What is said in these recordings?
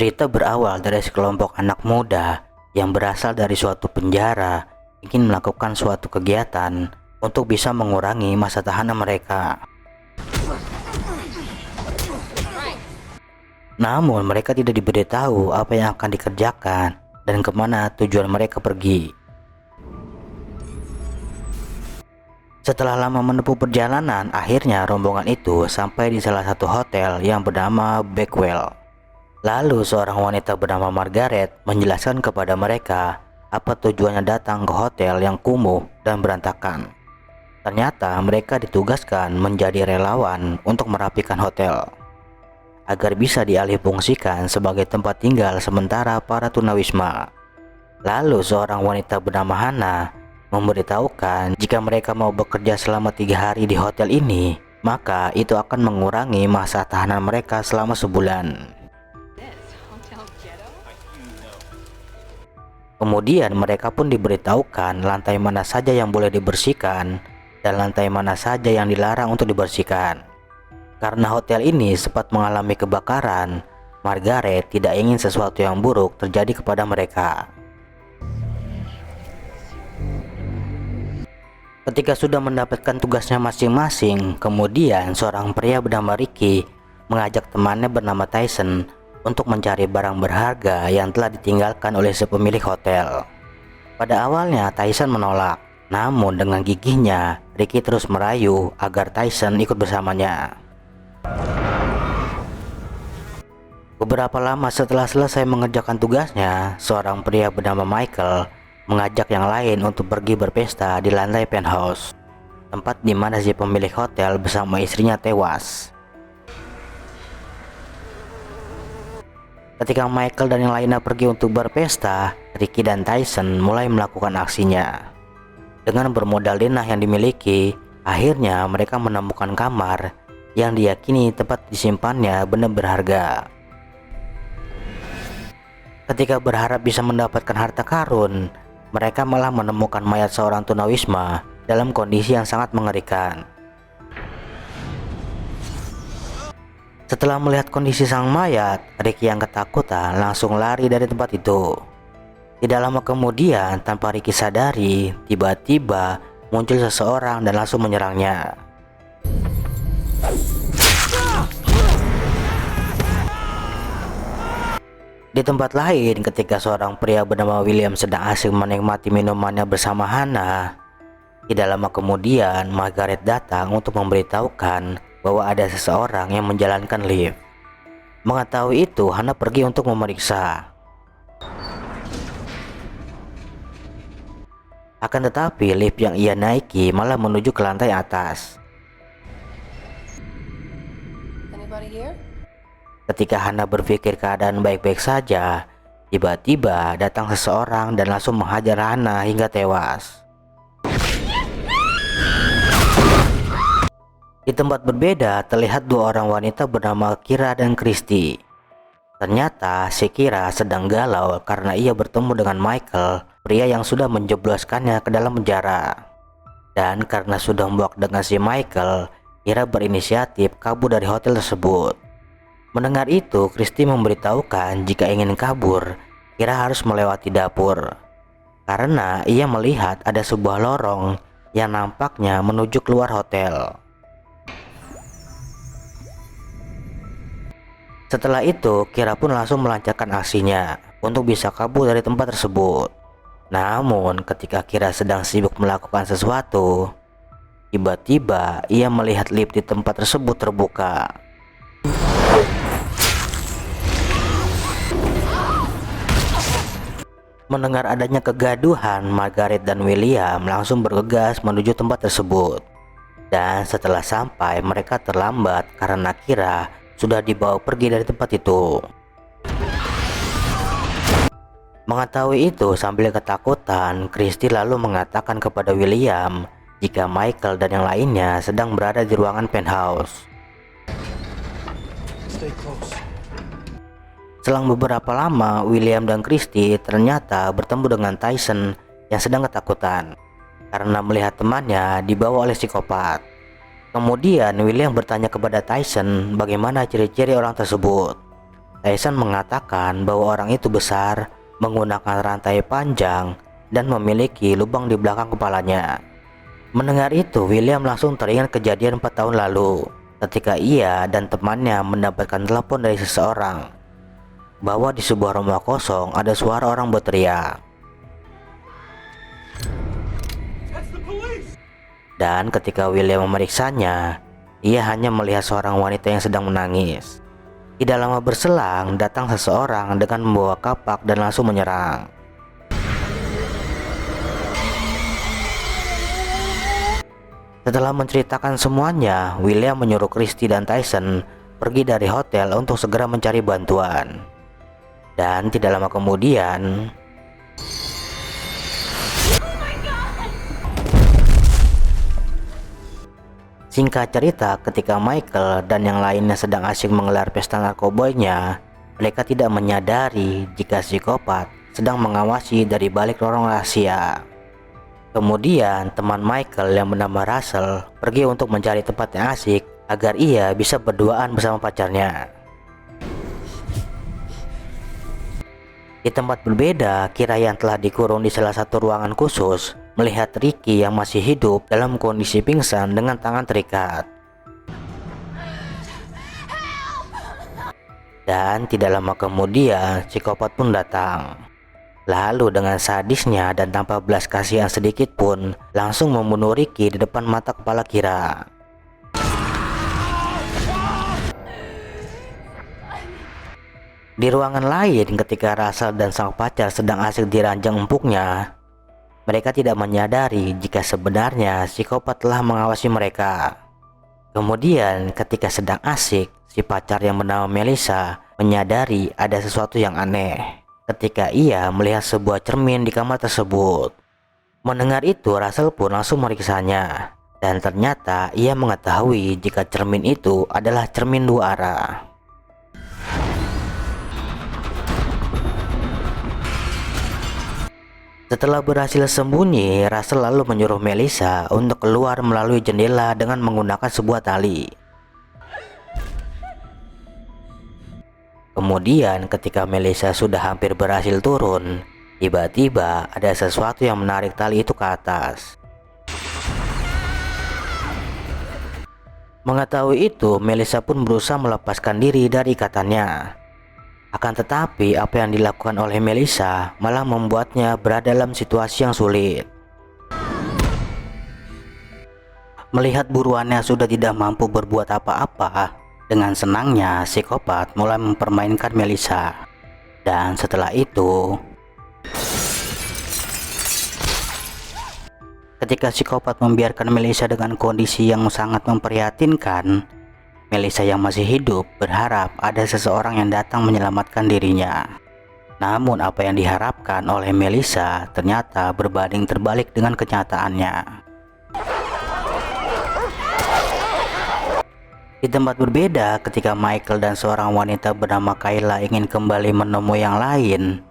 Cerita berawal dari sekelompok anak muda yang berasal dari suatu penjara ingin melakukan suatu kegiatan untuk bisa mengurangi masa tahanan mereka. Namun mereka tidak diberitahu apa yang akan dikerjakan dan kemana tujuan mereka pergi. Setelah lama menempuh perjalanan, akhirnya rombongan itu sampai di salah satu hotel yang bernama Bakewell. Lalu seorang wanita bernama Margaret menjelaskan kepada mereka apa tujuannya datang ke hotel yang kumuh dan berantakan. Ternyata mereka ditugaskan menjadi relawan untuk merapikan hotel agar bisa dialihfungsikan sebagai tempat tinggal sementara para tunawisma. Lalu seorang wanita bernama Hannah memberitahukan jika mereka mau bekerja selama 3 hari di hotel ini, maka itu akan mengurangi masa tahanan mereka selama sebulan. Kemudian mereka pun diberitahukan lantai mana saja yang boleh dibersihkan dan lantai mana saja yang dilarang untuk dibersihkan. Karena hotel ini sempat mengalami kebakaran, Margaret tidak ingin sesuatu yang buruk terjadi kepada mereka. Ketika sudah mendapatkan tugasnya masing-masing, kemudian seorang pria bernama Ricky mengajak temannya bernama Tyson untuk mencari barang berharga yang telah ditinggalkan oleh si pemilik hotel. Pada awalnya Tyson menolak, namun dengan gigihnya Ricky terus merayu agar Tyson ikut bersamanya. Beberapa lama setelah selesai mengerjakan tugasnya, seorang pria bernama Michael mengajak yang lain untuk pergi berpesta di lantai penthouse, tempat di mana si pemilik hotel bersama istrinya tewas. Ketika Michael dan yang lainnya pergi untuk berpesta, Ricky dan Tyson mulai melakukan aksinya. Dengan bermodal denah yang dimiliki, akhirnya mereka menemukan kamar yang diyakini tempat disimpannya benda berharga. Ketika berharap bisa mendapatkan harta karun, mereka malah menemukan mayat seorang tunawisma dalam kondisi yang sangat mengerikan. Setelah melihat kondisi sang mayat, Ricky yang ketakutan langsung lari dari tempat itu. Tidak lama kemudian, tanpa Ricky sadari, tiba-tiba muncul seseorang dan langsung menyerangnya. Di tempat lain, ketika seorang pria bernama William sedang asik menikmati minumannya bersama Hannah, tidak lama kemudian Margaret datang untuk memberitahukan bahwa ada seseorang yang menjalankan lift. Mengetahui itu, Hannah pergi untuk memeriksa. Akan tetapi lift yang ia naiki malah menuju ke lantai atas. Ketika Hannah berpikir keadaan baik-baik saja, tiba-tiba datang seseorang dan langsung menghajar Hannah hingga tewas. Di tempat berbeda terlihat 2 orang wanita bernama Kira dan Christy. Ternyata si Kira sedang galau karena ia bertemu dengan Michael, pria yang sudah menjebloskannya ke dalam penjara. Dan karena sudah muak dengan si Michael, Kira berinisiatif kabur dari hotel tersebut. Mendengar itu, Christy memberitahukan jika ingin kabur, Kira harus melewati dapur. Karena ia melihat ada sebuah lorong yang nampaknya menuju keluar hotel. Setelah itu, Kira pun langsung melancarkan aksinya untuk bisa kabur dari tempat tersebut. Namun, ketika Kira sedang sibuk melakukan sesuatu, tiba-tiba ia melihat lift di tempat tersebut terbuka. Mendengar adanya kegaduhan, Margaret dan William langsung bergegas menuju tempat tersebut. Dan setelah sampai, mereka terlambat karena Kira sudah dibawa pergi dari tempat itu. Mengetahui itu, sambil ketakutan, Christy lalu mengatakan kepada William jika Michael dan yang lainnya sedang berada di ruangan penthouse. Selang beberapa lama, William dan Christy ternyata bertemu dengan Tyson yang sedang ketakutan karena melihat temannya dibawa oleh psikopat. Kemudian William bertanya kepada Tyson bagaimana ciri-ciri orang tersebut. Tyson mengatakan bahwa orang itu besar, menggunakan rantai panjang, dan memiliki lubang di belakang kepalanya. Mendengar itu, William langsung teringat kejadian 4 tahun lalu ketika ia dan temannya mendapatkan telepon dari seseorang bahwa di sebuah rumah kosong ada suara orang berteriak. Dan ketika William memeriksanya, ia hanya melihat seorang wanita yang sedang menangis. Tidak lama berselang, datang seseorang dengan membawa kapak dan langsung menyerang. Setelah menceritakan semuanya, William menyuruh Christy dan Tyson pergi dari hotel untuk segera mencari bantuan. Dan tidak lama kemudian, singkat cerita, ketika Michael dan yang lainnya sedang asyik menggelar pesta narkoboynya, mereka tidak menyadari jika psikopat sedang mengawasi dari balik lorong rahasia. Kemudian teman Michael yang bernama Russell pergi untuk mencari tempat yang asik agar ia bisa berduaan bersama pacarnya. Di tempat berbeda, Kira yang telah dikurung di salah satu ruangan khusus melihat Ricky yang masih hidup dalam kondisi pingsan dengan tangan terikat. Dan tidak lama kemudian psikopat pun datang. Lalu dengan sadisnya dan tanpa belas kasihan sedikit pun langsung membunuh Ricky di depan mata kepala Kira. Di ruangan lain, ketika Russell dan sang pacar sedang asik di ranjang empuknya, mereka tidak menyadari jika sebenarnya psikopat telah mengawasi mereka. Kemudian ketika sedang asik, si pacar yang bernama Melissa menyadari ada sesuatu yang aneh ketika ia melihat sebuah cermin di kamar tersebut. Mendengar itu, Russell pun langsung meriksanya, dan ternyata ia mengetahui jika cermin itu adalah cermin 2 arah. Setelah berhasil sembunyi, Russell lalu menyuruh Melissa untuk keluar melalui jendela dengan menggunakan sebuah tali. Kemudian ketika Melissa sudah hampir berhasil turun, tiba-tiba ada sesuatu yang menarik tali itu ke atas. Mengetahui itu, Melissa pun berusaha melepaskan diri dari ikatannya. Akan tetapi apa yang dilakukan oleh Melissa malah membuatnya berada dalam situasi yang sulit. Melihat buruannya sudah tidak mampu berbuat apa-apa, dengan senangnya psikopat mulai mempermainkan Melissa. Dan setelah itu, ketika psikopat membiarkan Melissa dengan kondisi yang sangat memprihatinkan, Melissa yang masih hidup berharap ada seseorang yang datang menyelamatkan dirinya. Namun apa yang diharapkan oleh Melissa ternyata berbanding terbalik dengan kenyataannya. Di tempat berbeda, ketika Michael dan seorang wanita bernama Kayla ingin kembali menemui yang lain,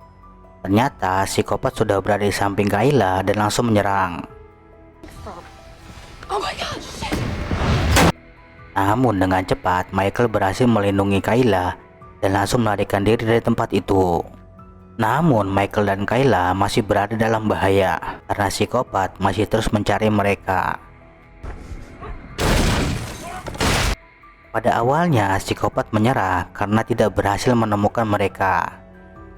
ternyata psikopat sudah berada di samping Kayla dan langsung menyerang. Oh my God. Namun dengan cepat Michael berhasil melindungi Kayla dan langsung melarikan diri dari tempat itu. Namun Michael dan Kayla masih berada dalam bahaya karena psikopat masih terus mencari mereka. Pada awalnya psikopat menyerah karena tidak berhasil menemukan mereka.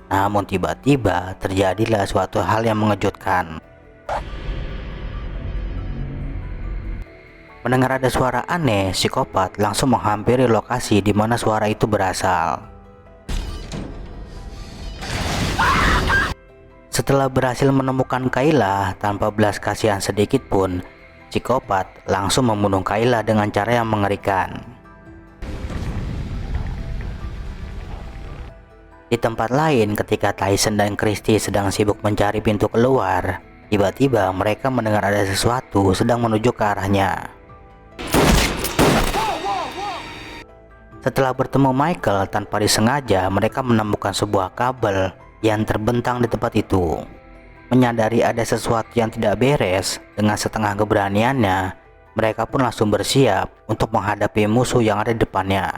Namun tiba-tiba terjadilah suatu hal yang mengejutkan. Mendengar ada suara aneh, psikopat langsung menghampiri lokasi di mana suara itu berasal. Setelah berhasil menemukan Kayla tanpa belas kasihan sedikit pun, psikopat langsung membunuh Kayla dengan cara yang mengerikan. Di tempat lain, ketika Tyson dan Christy sedang sibuk mencari pintu keluar, tiba-tiba mereka mendengar ada sesuatu sedang menuju ke arahnya. Setelah bertemu Michael tanpa disengaja, mereka menemukan sebuah kabel yang terbentang di tempat itu. Menyadari ada sesuatu yang tidak beres, dengan setengah keberaniannya, mereka pun langsung bersiap untuk menghadapi musuh yang ada di depannya.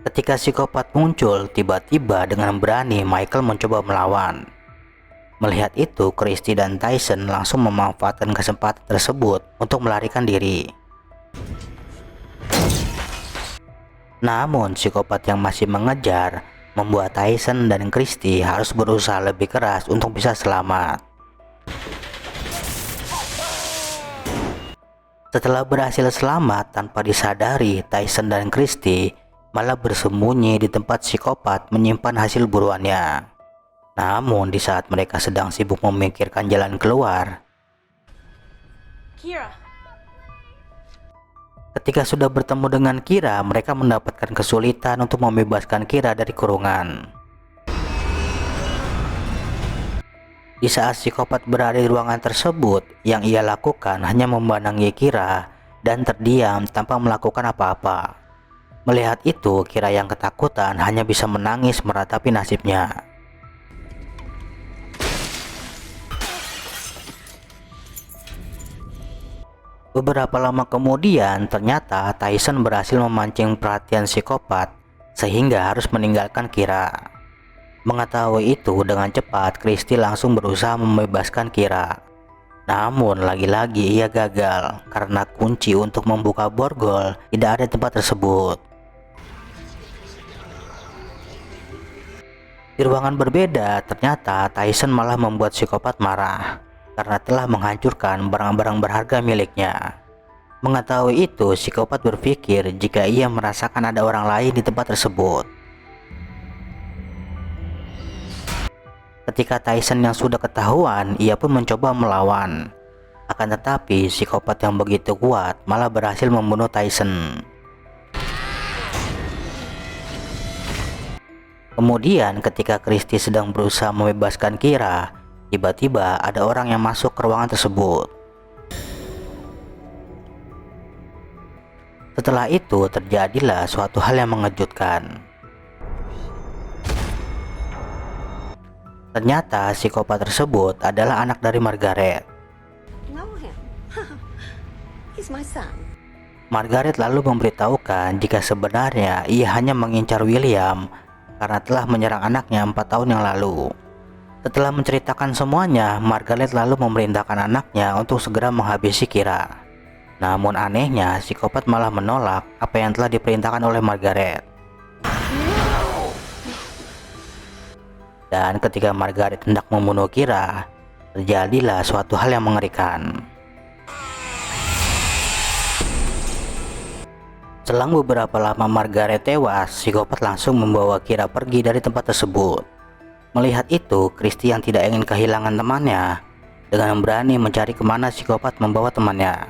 Ketika psikopat muncul, tiba-tiba dengan berani Michael mencoba melawan. Melihat itu, Christy dan Tyson langsung memanfaatkan kesempatan tersebut untuk melarikan diri. Namun, psikopat yang masih mengejar membuat Tyson dan Christy harus berusaha lebih keras untuk bisa selamat. Setelah berhasil selamat tanpa disadari, Tyson dan Christy malah bersembunyi di tempat psikopat menyimpan hasil buruannya. Namun di saat mereka sedang sibuk memikirkan jalan keluar, Kira. ketika sudah bertemu dengan Kira, mereka mendapatkan kesulitan untuk membebaskan Kira dari kurungan. Di saat psikopat berada di ruangan tersebut, yang ia lakukan hanya memandangi Kira dan terdiam tanpa melakukan apa-apa. Melihat itu, Kira yang ketakutan hanya bisa menangis meratapi nasibnya. Beberapa lama kemudian, ternyata Tyson berhasil memancing perhatian psikopat sehingga harus meninggalkan Kira. Mengetahui itu, dengan cepat Christy langsung berusaha membebaskan Kira. Namun lagi-lagi ia gagal karena kunci untuk membuka borgol tidak ada di tempat tersebut. Di ruangan berbeda, ternyata Tyson malah membuat psikopat marah karena telah menghancurkan barang-barang berharga miliknya. Mengetahui itu, psikopat berpikir jika ia merasakan ada orang lain di tempat tersebut. Ketika Tyson yang sudah ketahuan, ia pun mencoba melawan. Akan tetapi, psikopat yang begitu kuat malah berhasil membunuh Tyson. Kemudian ketika Christy sedang berusaha membebaskan Kira, tiba-tiba ada orang yang masuk ke ruangan tersebut. Setelah itu terjadilah suatu hal yang mengejutkan. Ternyata psikopat tersebut adalah anak dari Margaret. Know him. He's my son. Margaret lalu memberitahukan jika sebenarnya ia hanya mengincar William karena telah menyerang anaknya 4 tahun yang lalu. Setelah menceritakan semuanya, Margaret lalu memerintahkan anaknya untuk segera menghabisi Kira. Namun anehnya, psikopat malah menolak apa yang telah diperintahkan oleh Margaret. Dan ketika Margaret hendak membunuh Kira, terjadilah suatu hal yang mengerikan. Selang beberapa lama Margaret tewas, psikopat langsung membawa Kira pergi dari tempat tersebut. Melihat itu, Christy yang tidak ingin kehilangan temannya dengan berani mencari kemana psikopat membawa temannya.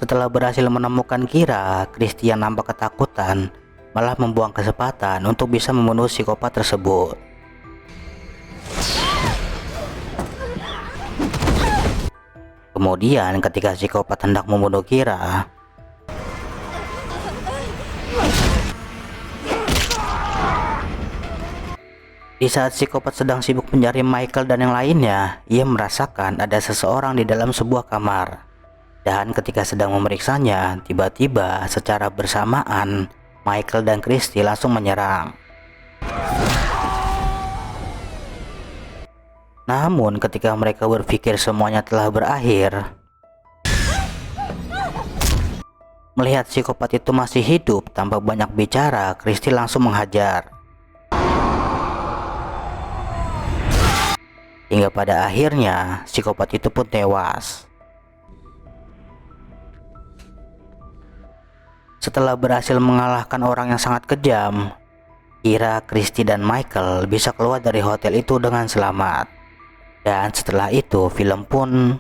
Setelah berhasil menemukan Kira, Christy yang nampak ketakutan malah membuang kesempatan untuk bisa membunuh psikopat tersebut. Kemudian ketika psikopat hendak membunuh Kira, di saat psikopat sedang sibuk mencari Michael dan yang lainnya, ia merasakan ada seseorang di dalam sebuah kamar. Dan ketika sedang memeriksanya, tiba-tiba secara bersamaan Michael dan Christy langsung menyerang. Namun ketika mereka berpikir semuanya telah berakhir, melihat psikopat itu masih hidup tanpa banyak bicara, Christy langsung menghajar. Hingga pada akhirnya psikopat itu pun tewas. Setelah berhasil mengalahkan orang yang sangat kejam, Kira, Christy, dan Michael bisa keluar dari hotel itu dengan selamat. Dan setelah itu film pun